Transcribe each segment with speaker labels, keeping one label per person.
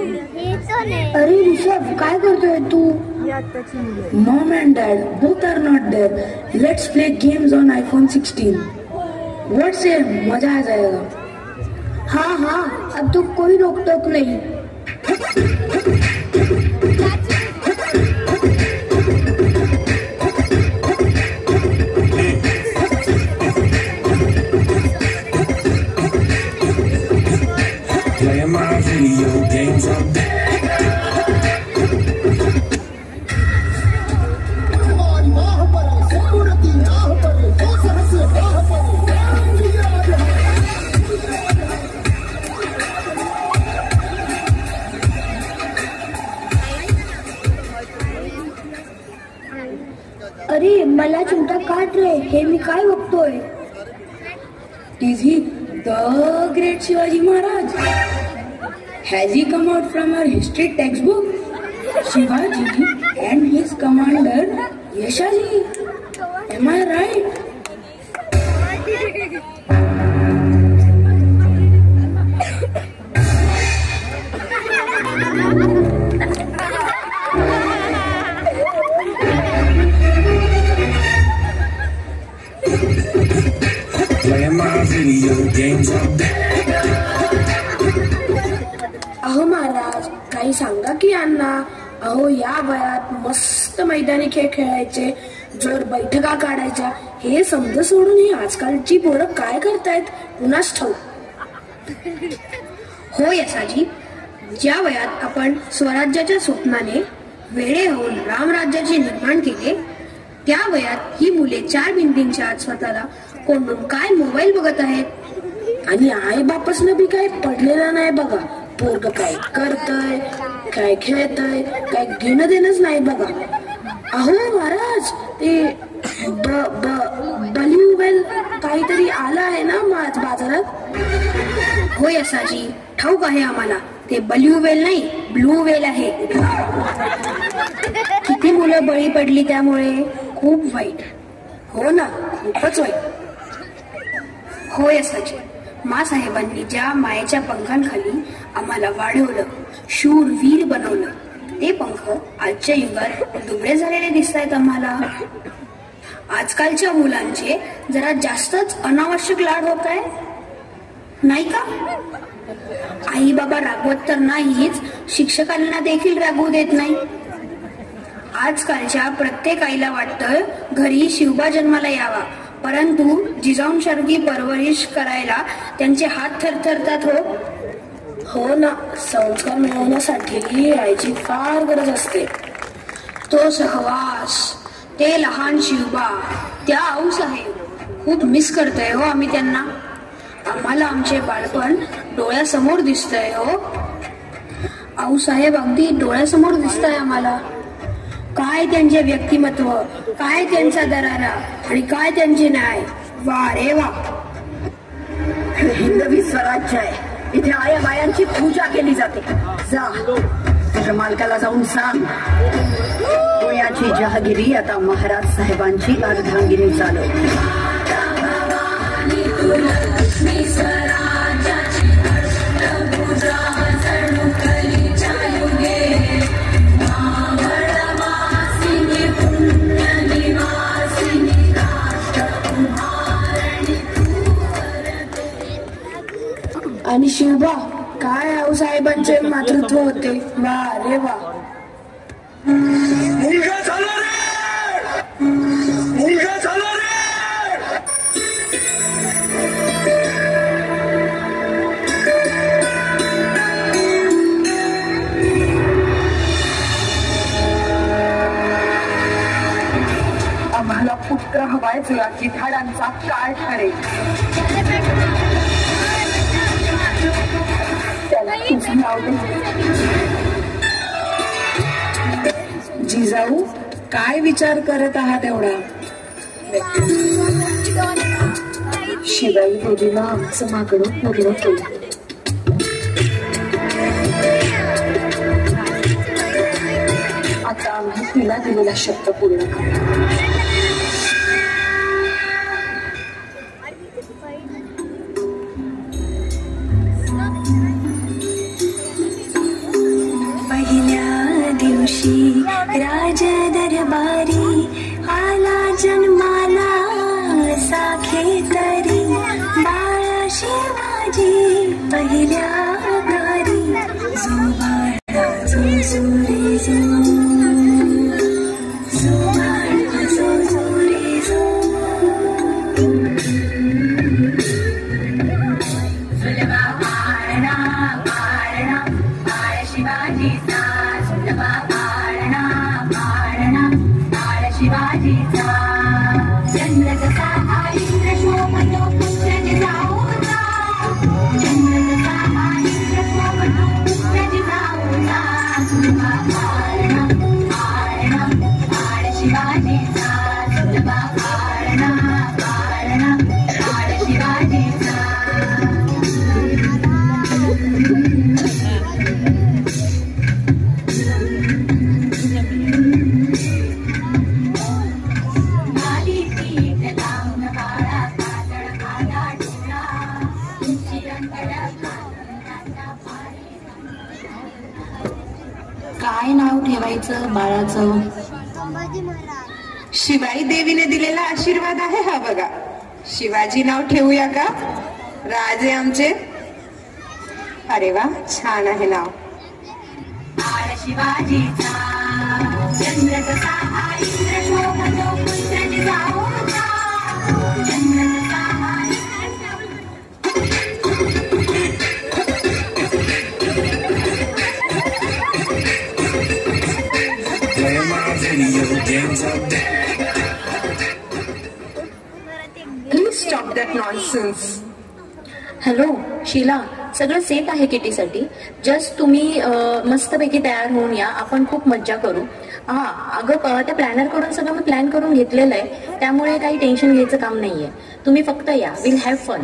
Speaker 1: अरे ऋषभ, काय करतोय तू?
Speaker 2: Mom and Dad both are not there. Let's play games on iPhone 16. What say? मजा आ जाएगा.
Speaker 1: हाँ हाँ, अब तो कोई रोक टोक नहीं.
Speaker 3: Playing my video games all day.
Speaker 1: अरे मला चिंता काट रे, हे मी काय बघतोय?
Speaker 2: Is he the great Shivaji Maharaj? Has he come out from our history textbook? Shivaji and his commander Yashaji. Am I right?
Speaker 3: Playing my video games all day.
Speaker 2: अहो महाराज, काही सांगा की अण्णा. अहो या वयात मस्त मैदानी खेळ खेळायचे, जोर बैठका काढायच्या, हे समज सोडून ही आजकालची पोरं काय करतायत कुणास ठाऊक. हो यशाजी, ज्या वयात आपण स्वराज्याच्या स्वप्नाने वेडे होऊन रामराज्याचे निर्माण केले, त्या वयात ही मुले 4 भिंतींच्या आत स्वतःला कोंडून काय मोबाईल बघत आहेत. आणि आई बापसनं बी काय पडलेला नाही बघा. पोरग काय करतय, काय खेळतय, काय घेणं देणंच नाही बघा. अहो महाराज, ते बल्यू वेल काहीतरी आलं आहे ना आज बाजारात. हो यशाजी, ठाऊक आहे आम्हाला. ते बल्यू वेल नाही, ब्लू वेल आहे. किती मुलं बळी पडली त्यामुळे. खूप वाईट. हो ना, खूपच वाईट. हो यशाजी, मासाहेबांनी ज्या मायेच्या पंखांखाली आम्हाला वाढवलं, शूरवीर बनवलं, ते पंख आजच्या युगात दुबळे झालेले दिसत आहेत आम्हाला. आजकालच्या मुलांचे जरा जास्तच अनावश्यक लाड होत आहे नाही का? आई बाबा रागवत तर नाहीच, शिक्षकांना देखील रागवू देत नाही. आजकालच्या प्रत्येक आईला वाटतं घरी शिवबा जन्माला यावा, परंतु जिजाऊंसारखी परवरिश करायला त्यांचे हात थरथरतात. हो ना, संस्कार मिळवण्यासाठी आईची फार गरज असते. तो सहवास, ते लहान शिवबा, त्या आऊसाहेब खूप मिस करतोय हो आम्ही त्यांना. आम्हाला आमचे बालपण डोळ्यासमोर दिसतंय हो. आऊसाहेब अगदी डोळ्यासमोर दिसतंय आम्हाला. काय त्यांचे व्यक्तिमत्व, काय त्यांचा दरारा आणि काय त्यांचे न्याय. वा रे वा.
Speaker 4: हिंदवी स्वराज्य आहे, इथे आया बायांची पूजा केली जाते. जा तुझ्या मालकाला जाऊन सांग, पुण्याची जहागिरी आता महाराज साहेबांची अर्धांगिनी चालव.
Speaker 2: आणि शिवबा, काय आऊसाहेबांचे मातृत्व होते. वा रे वा.
Speaker 3: मुलगा झाला रे, मुलगा झाला रे.
Speaker 4: आम्हाला पुत्र हवायच, या जिठाडांचा काय ठरेल. त्याला तुझं नाव दे.
Speaker 2: जिजाऊ, काय विचार करत आहात एवढा?
Speaker 1: शिवाई देवीला आमचं मागणं पूर्ण केलं. आता आम्ही तिला दिलेला शब्द पूर्ण करू.
Speaker 5: दिवशी राज दरबारी आला जन्माला साखेतरी बाळ शिवाजी पहिल्या दारी जो बाळा जो रे जो बाळा जो रे सुलभा पाळणा पाळणा बाळ शिवाजीचा सुलभा पाळणा पाळणा बाळ शिवाजीचा चंद्र जसा इंद्र शोभतो पुत्र जिजाऊचा चंद्र जसा इंद्र शोभतो पुत्र जिजाऊचा सुलभा पाळणा पाळणा बाळ शिवाजीचा सुलभा पाळणा पाळणा बाळ शिवाजीचा काय नाव ठेवायचं बाळाचं?
Speaker 6: शिवाई देवीने दिलेला आशीर्वाद आहे हा बघा. शिवाजी नाव ठेवूया का? राजे आमचे. अरे वा, छान आहे नाव.
Speaker 5: बाळ शिवाजीचा चंद्र कसा इंद्र शोभतो पुत्र जिजाऊचा चंद्र कसा
Speaker 6: Please stop that nonsense.
Speaker 7: Hello Sheela, सगळं सेट आहे किटीसाठी. जस्ट तुम्ही मस्तपैकी तयार होऊन या, आपण खूप मज्जा करू. हा अगं, त्या प्लॅनर कडून सगळं मी प्लॅन करून घेतलेलं आहे, त्यामुळे काही टेन्शन घ्यायचं काम नाहीये. तुम्ही फक्त या, विल हॅव फन.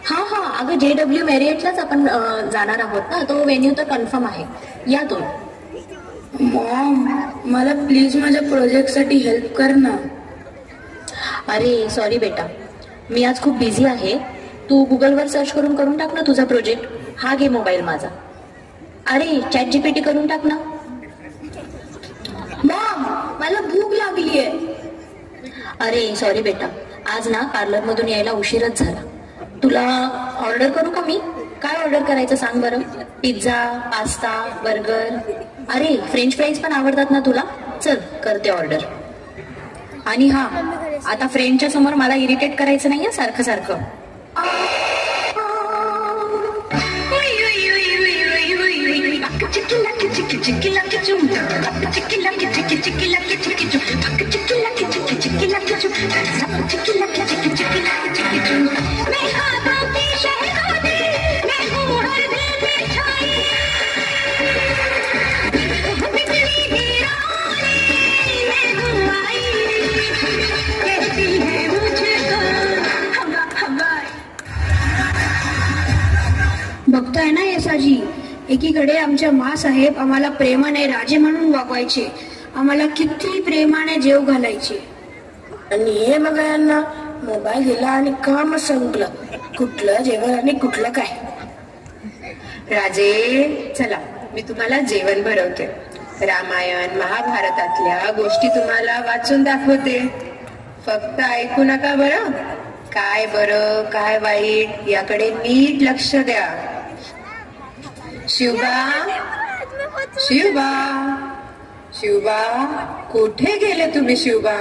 Speaker 7: हा हा, अगं JW मॅरियटलाच आपण जाणार आहोत ना, तो व्हेन्यू तर कन्फर्म आहे. या तुम्ही.
Speaker 2: मॉम, मला प्लीज माझ्या प्रोजेक्टसाठी हेल्प कर ना.
Speaker 7: अरे सॉरी बेटा, मी आज खूप बिझी आहे. तू गुगलवर सर्च करून टाक ना तुझा प्रोजेक्ट. हा घे मोबाईल माझा. अरे ChatGPT करून टाक ना.
Speaker 2: मॉम, मला भूक लागलीये.
Speaker 7: अरे सॉरी बेटा, आज ना पार्लर मधून यायला उशीरच झाला. तुला ऑर्डर करू का मी? काय ऑर्डर करायचं सांग बरं. Pizza, pasta, burger. अरे फ्रेंच फ्राईज पण आवडतात ना तुला? चल करते ऑर्डर. आणि हा, आता फ्रेंडच्या समोर मला इरिटेट करायचं नाहीये सारखं सारखं.
Speaker 2: बघताय ना येसाजी, एकीकडे आमच्या मासाहेब आम्हाला प्रेमाने राजे म्हणून वागवायचे, आम्हाला किती प्रेमाने जेव घालायचे, आणि हे बघा यांना मोबाईल दिला आणि काम संपलं. कुठलं जेवण आणि कुठलं काय.
Speaker 6: राजे चला, मी तुम्हाला जेवण भरवते. रामायण महाभारतातल्या गोष्टी तुम्हाला वाचून दाखवते. फक्त ऐकू नका बरं. काय बरं काय वाईट याकडे नीट लक्ष द्या. शिवबा, शिवबा, शिवबा, कुठे गेले तुम्ही शिवबा?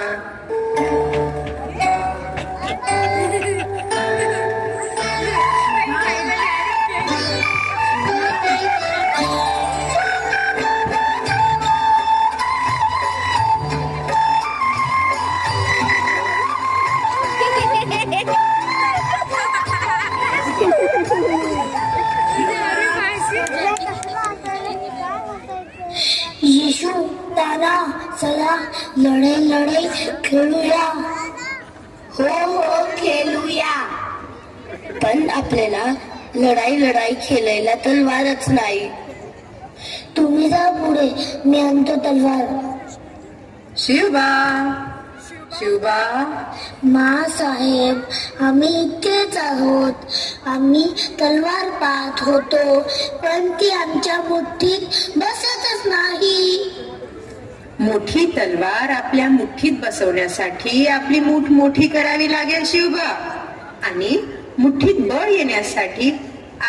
Speaker 1: येशू दादा, चला लढाई खेळूया.
Speaker 2: हो हो खेळूया,
Speaker 1: पण आपल्याला लढाई खेळायला तलवारच नाही. तुम्ही जा पुढे, मी आणतो तलवार.
Speaker 6: शिवबा, शिवबा,
Speaker 1: माँसाहेब, आम्ही इतकेच आहोत. आम्ही तलवार पाहत होतो, पण ती आमच्या मुठीत बसतच नाही.
Speaker 6: मोठी तलवार आपल्या मुठीत बसवण्यासाठी आपली मूठ मोठी करावी लागेल शिवबा. आणि मुठीत बळ येण्यासाठी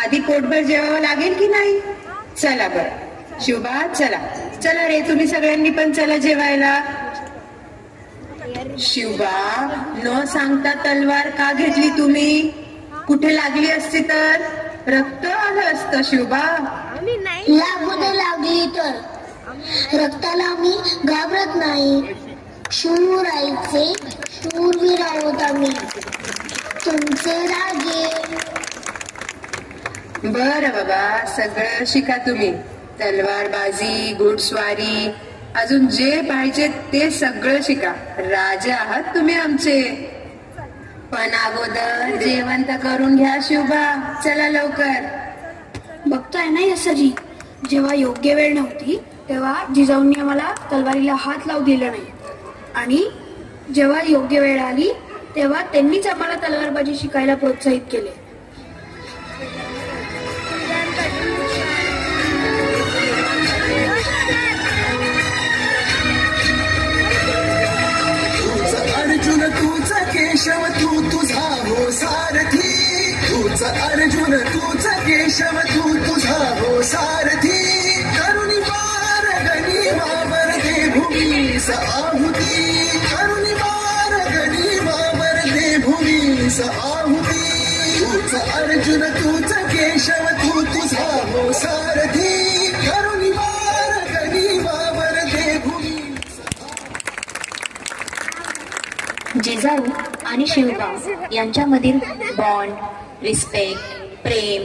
Speaker 6: आधी पोटभर जेवावं लागेल की नाही? चला बरं शिवबा, चला चला रे, तुम्ही सगळ्यांनी पण चला जेवायला. शिवबा, न सांगता तलवार का घेतली तुम्ही? कुठे लागली असती तर रक्त आलं असतं शिवबा.
Speaker 1: लागू दे, लागली तर. रक्ताला आम्ही घाबरत नाही. शूर आईचे शूरवीर आहोत आम्ही. तुमचे राजे.
Speaker 6: बर बाबा, सगळं शिका तुम्ही. तलवारबाजी, घोडस्वारी, अजून जे पाहिजे ते सगळं शिका. राजा आहात तुम्ही आमचे. पण अगोदर जेवण तर करून घ्या शिवबा. चला लवकर.
Speaker 2: बघताय ना यसाजी, जेव्हा योग्य वेळ नव्हती तेव्हा जिजाऊंनी आम्हाला तलवारीला हात लावू दिला नाही, आणि जेव्हा योग्य वेळ आली तेव्हा त्यांनीच आम्हाला तलवारबाजी शिकायला प्रोत्साहित केले.
Speaker 3: अर्जुन तूचा केशव, तू तुझा हो सारथी. तूचा अर्जुन तूचा केशव, तू तुझा हो सारथी. करुणी बारगणी वावर दे भूमीस आहुती. करुणी बारगणी वावर दे भूमीस आहुती. तूचा अर्जुन तूचा केशव, तू तुझा हो सारथी. करुणी बारगणी वावर दे भूमी.
Speaker 7: जिजाऊ आणि शिवबा यांच्यामधील बॉन्ड, रिस्पेक्ट, प्रेम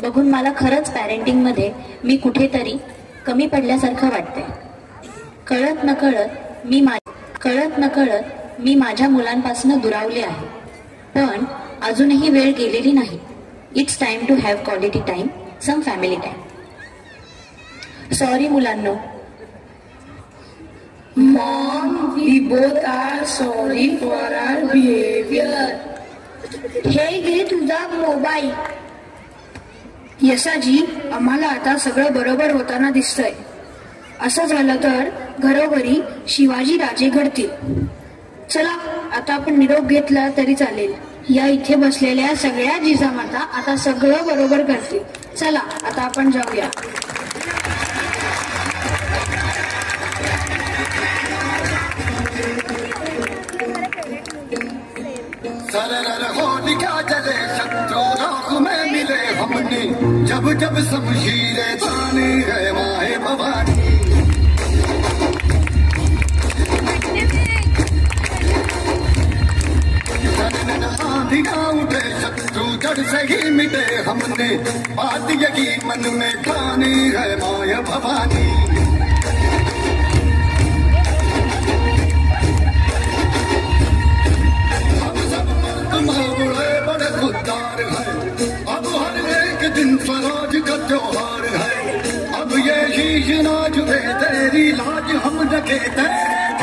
Speaker 7: बघून मला खरंच पॅरेंटिंग मध्ये मी कुठेतरी कमी पडल्यासारखं वाटतंय. कळत नकळत मी माझ्या मुलांपासून दुरावले आहे. पण अजूनही वेळ गेलेली नाही. It's time to have quality time, some family time. Sorry मुलांनो.
Speaker 2: Mom, we both are sorry for our behavior.
Speaker 1: हे घे तुझा मोबाईल.
Speaker 2: यसाजी, आम्हाला आता सगळं बरोबर होताना दिसतंय. असं झालं तर घरोघरी शिवाजी राजे घडतील. चला आता आपण निरोप घेतला तरी चालेल. या इथे बसलेल्या सगळ्या जिजामाता आता सगळं बरोबर करतील. चला आता आपण जाऊया.
Speaker 3: सरर होलिका जले, शत्रु राख में मिले हमने. जब जब शमशीरें ताने है माए भवानी. आंधियां उठे, शत्रु जड़ से ही मिटे हमने. बात यही मन में ठानी है माए भवानी. बड़े खुददार है, अब हर एक दिन स्वराज का त्योहार है. अब ये शीश नाच दे, तेरी लाज हम रखे तेरे